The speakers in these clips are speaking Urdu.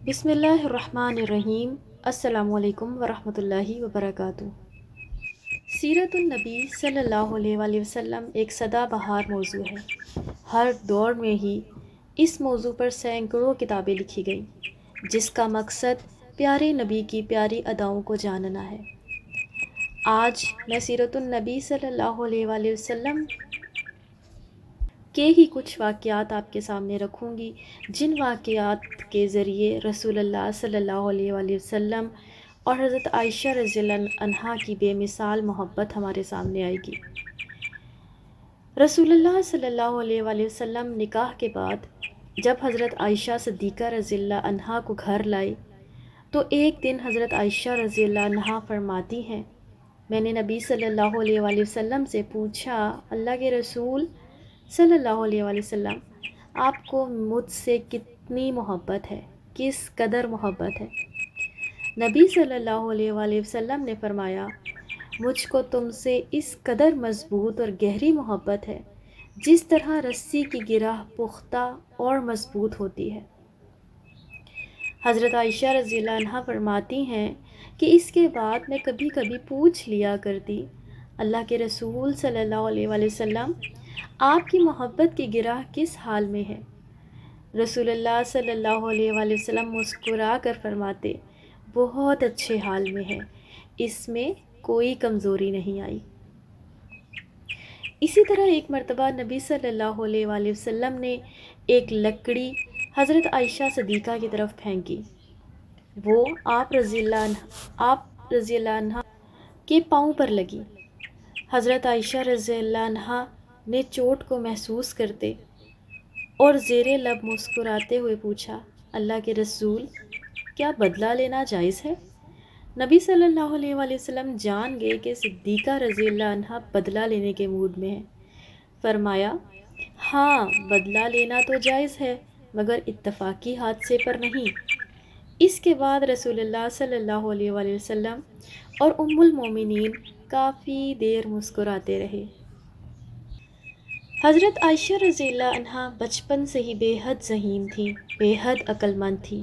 بسم اللہ الرحمن الرحیم۔ السلام علیکم ورحمۃ اللہ وبرکاتہ۔ سیرت النبی صلی اللہ علیہ وآلہ وسلم ایک سدا بہار موضوع ہے۔ ہر دور میں ہی اس موضوع پر سینکڑوں کتابیں لکھی گئیں، جس کا مقصد پیارے نبی کی پیاری اداؤں کو جاننا ہے۔ آج میں سیرت النبی صلی اللہ علیہ وآلہ وسلم کے ہی کچھ واقعات آپ کے سامنے رکھوں گی، جن واقعات کے ذریعے رسول اللہ صلی اللہ علیہ وآلہ وسلم اور حضرت عائشہ رضی اللہ عنہا کی بے مثال محبت ہمارے سامنے آئے گی۔ رسول اللہ صلی اللہ علیہ وآلہ وسلم نکاح کے بعد جب حضرت عائشہ صدیقہ رضی اللہ عنہا کو گھر لائی تو ایک دن حضرت عائشہ رضی اللہ عنہا فرماتی ہیں، میں نے نبی صلی اللہ علیہ وآلہ وسلم سے پوچھا، اللہ کے رسول صلی اللہ علیہ وآلہ وسلم، آپ کو مجھ سے کتنی محبت ہے، کس قدر محبت ہے؟ نبی صلی اللہ علیہ وآلہ وسلم نے فرمایا، مجھ کو تم سے اس قدر مضبوط اور گہری محبت ہے جس طرح رسی کی گرہ پختہ اور مضبوط ہوتی ہے۔ حضرت عائشہ رضی اللہ عنہا فرماتی ہیں کہ اس کے بعد میں کبھی کبھی پوچھ لیا کرتی، اللہ کے رسول صلی اللہ علیہ وآلہ وسلم، آپ کی محبت کی گرہ کس حال میں ہے؟ رسول اللہ صلی اللہ علیہ وآلہ وسلم مسکرا کر فرماتے، بہت اچھے حال میں ہے، اس میں کوئی کمزوری نہیں آئی۔ اسی طرح ایک مرتبہ نبی صلی اللہ علیہ وآلہ وسلم نے ایک لکڑی حضرت عائشہ صدیقہ کی طرف پھینکی، وہ آپ رضی اللہ عنہ کے پاؤں پر لگی۔ حضرت عائشہ رضی اللہ عنہا نے چوٹ کو محسوس کرتے اور زیر لب مسکراتے ہوئے پوچھا، اللہ کے رسول، کیا بدلہ لینا جائز ہے؟ نبی صلی اللہ علیہ وآلہ وسلم جان گئے کہ صدیقہ رضی اللہ عنہا بدلہ لینے کے موڈ میں ہیں۔ فرمایا، ہاں بدلہ لینا تو جائز ہے، مگر اتفاقی حادثے پر نہیں۔ اس کے بعد رسول اللہ صلی اللہ علیہ وآلہ وسلم اور ام المومنین کافی دیر مسکراتے رہے۔ حضرت عائشہ رضی اللہ عنہا بچپن سے ہی بے حد ذہین تھیں، بے حد عقل مند تھیں۔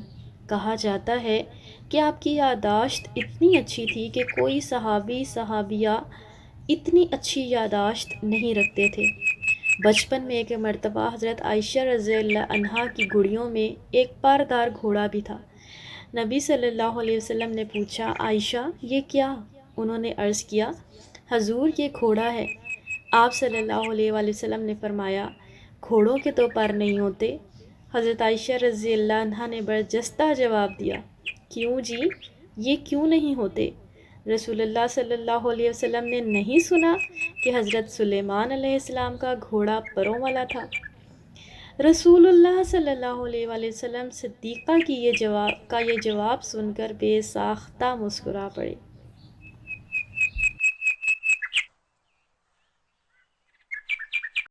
کہا جاتا ہے کہ آپ کی یادداشت اتنی اچھی تھی کہ کوئی صحابی صحابیہ اتنی اچھی یادداشت نہیں رکھتے تھے۔ بچپن میں ایک مرتبہ حضرت عائشہ رضی اللہ عنہا کی گڑیوں میں ایک پردار گھوڑا بھی تھا۔ نبی صلی اللہ علیہ وسلم نے پوچھا، عائشہ یہ کیا؟ انہوں نے عرض کیا، حضور یہ گھوڑا ہے۔ آپ صلی اللہ علیہ وآلہ وسلم نے فرمایا، گھوڑوں کے تو پر نہیں ہوتے؟ حضرت عائشہ رضی اللہ عنہا نے برجستہ جواب دیا، کیوں جی، یہ کیوں نہیں ہوتے؟ رسول اللہ صلی اللہ علیہ وسلم نے نہیں سنا کہ حضرت سلیمان علیہ السلام کا گھوڑا پروں والا تھا؟ رسول اللہ صلی اللہ علیہ وآلہ وسلم صدیقہ کی یہ جواب سن کر بے ساختہ مسکرا پڑے۔